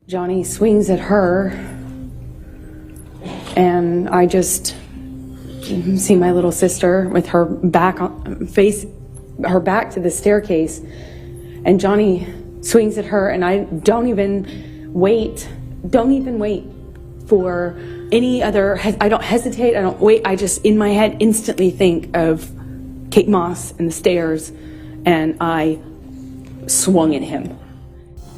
Johnny swings at her, and I just see my little sister with her back to the staircase, and Johnny swings at her, and I don't even wait for any other, I don't hesitate, I don't wait, I just in my head instantly think of Kate Moss and the stairs, and I swung at him.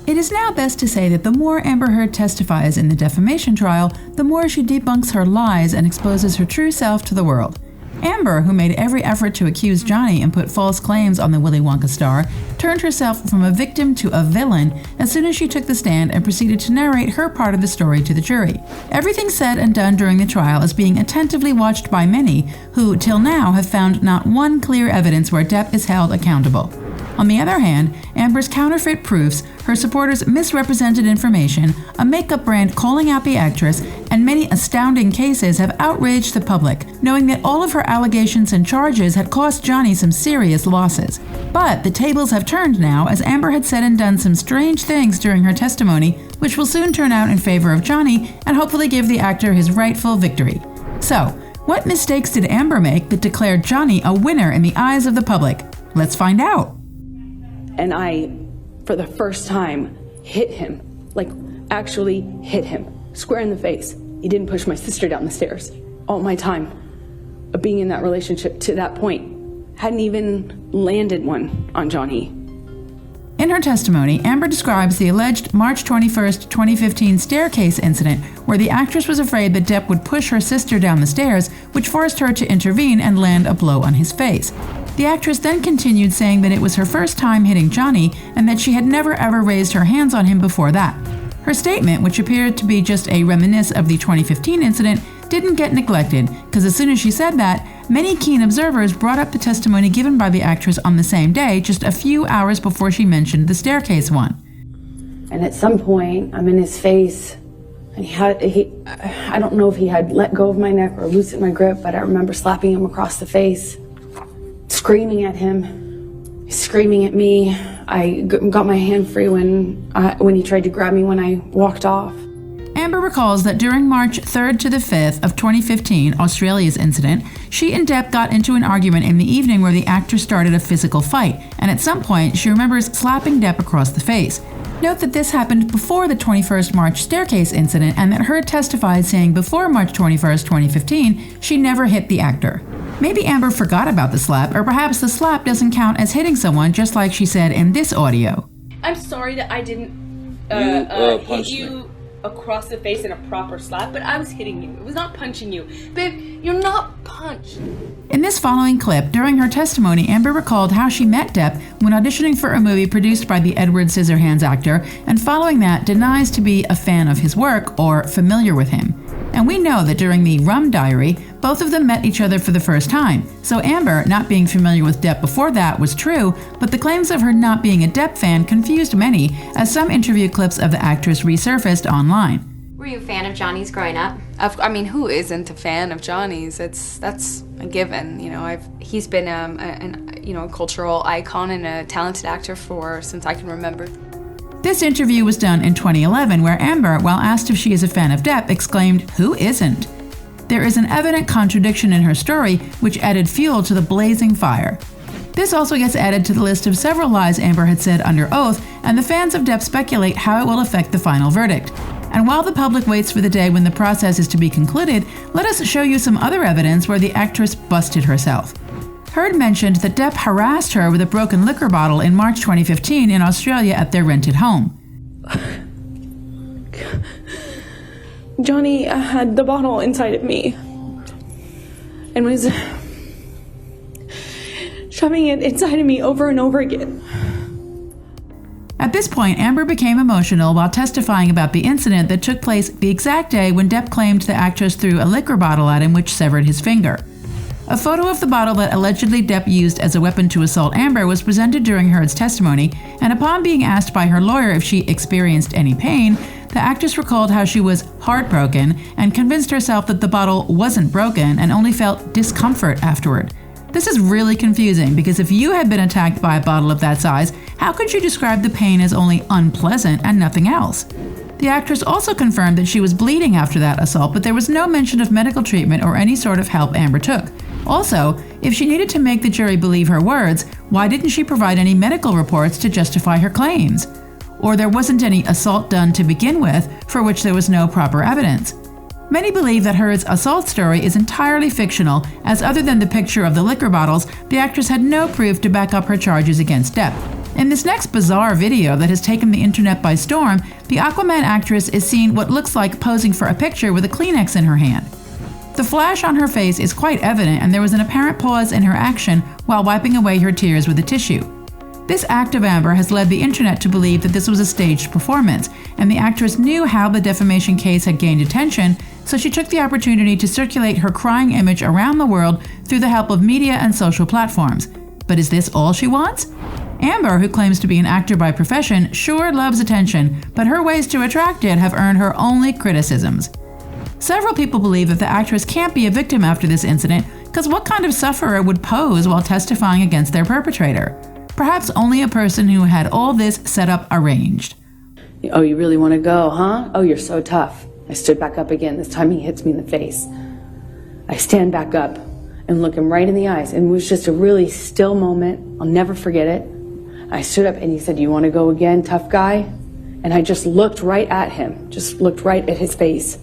It is now best to say that the more Amber Heard testifies in the defamation trial, the more she debunks her lies and exposes her true self to the world. Amber, who made every effort to accuse Johnny and put false claims on the Willy Wonka star, turned herself from a victim to a villain as soon as she took the stand and proceeded to narrate her part of the story to the jury. Everything said and done during the trial is being attentively watched by many who, till now, have found not one clear evidence where Depp is held accountable. On the other hand, Amber's counterfeit proofs, her supporters' misrepresented information, a makeup brand calling out the actress, and many astounding cases have outraged the public, knowing that all of her allegations and charges had cost Johnny some serious losses. But the tables have turned now, as Amber had said and done some strange things during her testimony, which will soon turn out in favor of Johnny and hopefully give the actor his rightful victory. So, what mistakes did Amber make that declared Johnny a winner in the eyes of the public? Let's find out. And I, for the first time, hit him, like actually hit him, square in the face. He didn't push my sister down the stairs. All my time of being in that relationship to that point, hadn't even landed one on Johnny. In her testimony, Amber describes the alleged March 21, 2015 staircase incident where the actress was afraid that Depp would push her sister down the stairs, which forced her to intervene and land a blow on his face. The actress then continued saying that it was her first time hitting Johnny and that she had never ever raised her hands on him before that. Her statement, which appeared to be just a reminisce of the 2015 incident, didn't get neglected, because as soon as she said that, many keen observers brought up the testimony given by the actress on the same day, just a few hours before she mentioned the staircase one. And at some point, I'm in his face, and I don't know if he had let go of my neck or loosened my grip, but I remember slapping him across the face, screaming at him, screaming at me. I got my hand free when he tried to grab me when I walked off. Amber recalls that during March 3rd to the 5th of 2015, Australia's incident, she and Depp got into an argument in the evening where the actor started a physical fight, and at some point she remembers slapping Depp across the face. Note that this happened before the 21st March staircase incident, and that Heard testified saying before March 21st, 2015, she never hit the actor. Maybe Amber forgot about the slap, or perhaps the slap doesn't count as hitting someone, just like she said in this audio. I'm sorry that I didn't hit you across the face in a proper slap, but I was hitting you. It was not punching you. Babe, you're not punched. In this following clip, during her testimony, Amber recalled how she met Depp when auditioning for a movie produced by the Edward Scissorhands actor, and following that denies to be a fan of his work or familiar with him. And we know that during the Rum Diary, both of them met each other for the first time. So Amber, not being familiar with Depp before that, was true, but the claims of her not being a Depp fan confused many, as some interview clips of the actress resurfaced online. Were you a fan of Johnny's growing up? I mean, who isn't a fan of Johnny's? That's a given. You know, he's been a cultural icon and a talented actor since I can remember. This interview was done in 2011, where Amber, while asked if she is a fan of Depp, exclaimed, "Who isn't?" There is an evident contradiction in her story, which added fuel to the blazing fire. This also gets added to the list of several lies Amber had said under oath, and the fans of Depp speculate how it will affect the final verdict. And while the public waits for the day when the process is to be concluded, let us show you some other evidence where the actress busted herself. Heard mentioned that Depp harassed her with a broken liquor bottle in March 2015 in Australia at their rented home. Johnny had the bottle inside of me and was shoving it inside of me over and over again. At this point, Amber became emotional while testifying about the incident that took place the exact day when Depp claimed the actress threw a liquor bottle at him, which severed his finger. A photo of the bottle that allegedly Depp used as a weapon to assault Amber was presented during Heard's testimony, and upon being asked by her lawyer if she experienced any pain, the actress recalled how she was heartbroken and convinced herself that the bottle wasn't broken and only felt discomfort afterward. This is really confusing, because if you had been attacked by a bottle of that size, how could you describe the pain as only unpleasant and nothing else? The actress also confirmed that she was bleeding after that assault, but there was no mention of medical treatment or any sort of help Amber took. Also, if she needed to make the jury believe her words, why didn't she provide any medical reports to justify her claims? Or there wasn't any assault done to begin with, for which there was no proper evidence. Many believe that Heard's assault story is entirely fictional, as other than the picture of the liquor bottles, the actress had no proof to back up her charges against Depp. In this next bizarre video that has taken the internet by storm, the Aquaman actress is seen what looks like posing for a picture with a Kleenex in her hand. The flash on her face is quite evident, and there was an apparent pause in her action while wiping away her tears with a tissue. This act of Amber has led the internet to believe that this was a staged performance, and the actress knew how the defamation case had gained attention, so she took the opportunity to circulate her crying image around the world through the help of media and social platforms. But is this all she wants? Amber, who claims to be an actor by profession, sure loves attention, but her ways to attract it have earned her only criticisms. Several people believe that the actress can't be a victim after this incident, because what kind of sufferer would pose while testifying against their perpetrator? Perhaps only a person who had all this set up arranged. Oh, you really want to go, huh? Oh, you're so tough. I stood back up again. This time he hits me in the face. I stand back up and look him right in the eyes. And it was just a really still moment. I'll never forget it. I stood up and he said, "You want to go again, tough guy?" And I just looked right at him, just looked right at his face.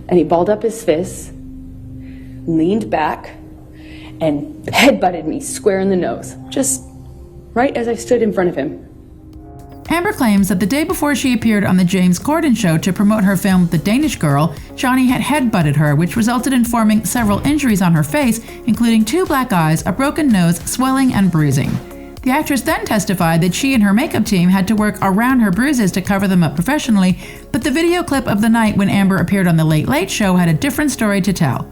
And he balled up his fists, leaned back, and headbutted me square in the nose, just right as I stood in front of him. Amber claims that the day before she appeared on the James Corden show to promote her film The Danish Girl, Johnny had headbutted her, which resulted in forming several injuries on her face, including 2 black eyes, a broken nose, swelling, and bruising. The actress then testified that she and her makeup team had to work around her bruises to cover them up professionally, but the video clip of the night when Amber appeared on The Late Late Show had a different story to tell.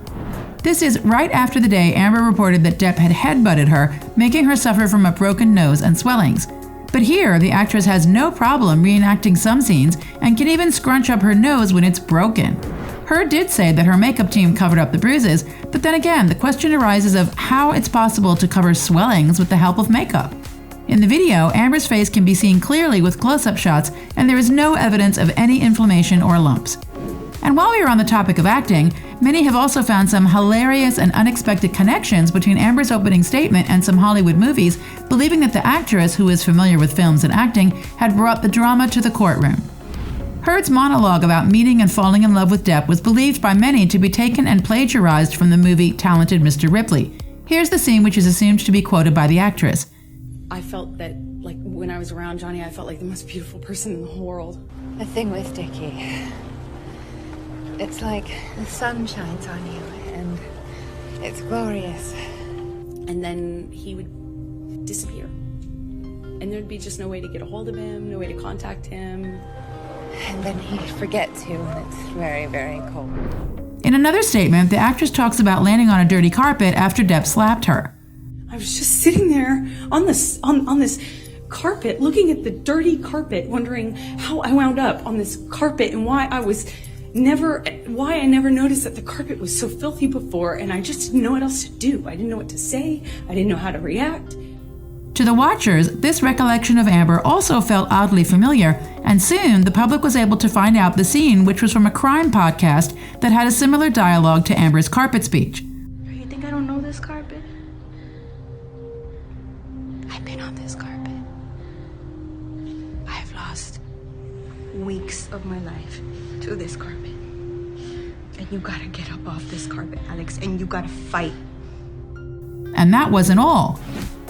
This is right after the day Amber reported that Depp had headbutted her, making her suffer from a broken nose and swellings. But here, the actress has no problem reenacting some scenes and can even scrunch up her nose when it's broken. Heard did say that her makeup team covered up the bruises, but then again, the question arises of how it's possible to cover swellings with the help of makeup. In the video, Amber's face can be seen clearly with close-up shots, and there is no evidence of any inflammation or lumps. And while we are on the topic of acting, many have also found some hilarious and unexpected connections between Amber's opening statement and some Hollywood movies, believing that the actress, who is familiar with films and acting, had brought the drama to the courtroom. Heard's monologue about meeting and falling in love with Depp was believed by many to be taken and plagiarized from the movie Talented Mr. Ripley. Here's the scene, which is assumed to be quoted by the actress. I felt that, like, when I was around Johnny, I felt like the most beautiful person in the whole world. The thing with Dickie, it's like the sun shines on you, and it's glorious. And then he would disappear. And there'd be just no way to get a hold of him, no way to contact him. And then he forgets you, and it's very, very cold. In another statement, the actress talks about landing on a dirty carpet after Depp slapped her. I was just sitting there on this carpet, looking at the dirty carpet, wondering how I wound up on this carpet and why I never noticed that the carpet was so filthy before, and I just didn't know what else to do. I didn't know what to say. I didn't know how to react. To the watchers, this recollection of Amber also felt oddly familiar, and soon the public was able to find out the scene, which was from a crime podcast that had a similar dialogue to Amber's carpet speech. You think I don't know this carpet? I've been on this carpet. I've lost weeks of my life to this carpet. And you gotta get up off this carpet, Alex, and you gotta fight. And that wasn't all.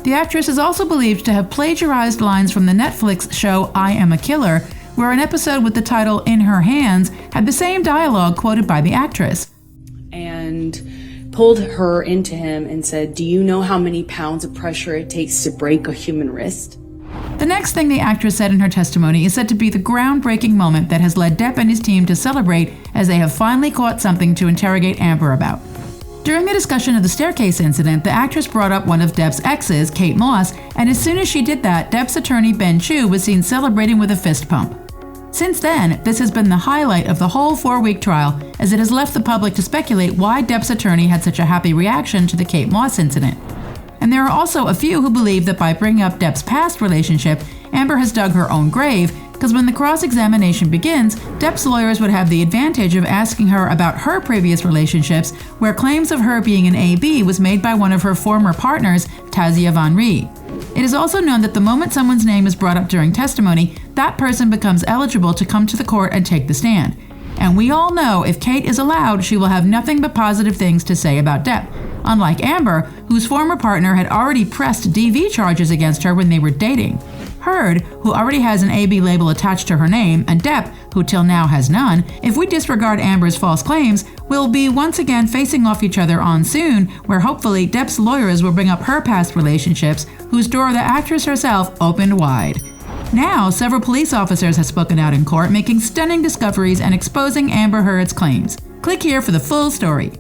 The actress is also believed to have plagiarized lines from the Netflix show I Am a Killer, where an episode with the title In Her Hands had the same dialogue quoted by the actress. And pulled her into him and said, "Do you know how many pounds of pressure it takes to break a human wrist?" The next thing the actress said in her testimony is said to be the groundbreaking moment that has led Depp and his team to celebrate as they have finally caught something to interrogate Amber about. During the discussion of the staircase incident, the actress brought up one of Depp's exes, Kate Moss, and as soon as she did that, Depp's attorney Ben Chu was seen celebrating with a fist pump. Since then, this has been the highlight of the whole 4-week trial, as it has left the public to speculate why Depp's attorney had such a happy reaction to the Kate Moss incident. And there are also a few who believe that by bringing up Depp's past relationship, Amber has dug her own grave, because when the cross-examination begins, Depp's lawyers would have the advantage of asking her about her previous relationships, where claims of her being an AB was made by one of her former partners, Tazia Von Ree. It is also known that the moment someone's name is brought up during testimony, that person becomes eligible to come to the court and take the stand. And we all know if Kate is allowed, she will have nothing but positive things to say about Depp, unlike Amber, whose former partner had already pressed DV charges against her when they were dating. Heard, who already has an AB label attached to her name, and Depp, who till now has none, if we disregard Amber's false claims, will be once again facing off each other on Soon, where hopefully Depp's lawyers will bring up her past relationships, whose door the actress herself opened wide. Now, several police officers have spoken out in court, making stunning discoveries and exposing Amber Heard's claims. Click here for the full story.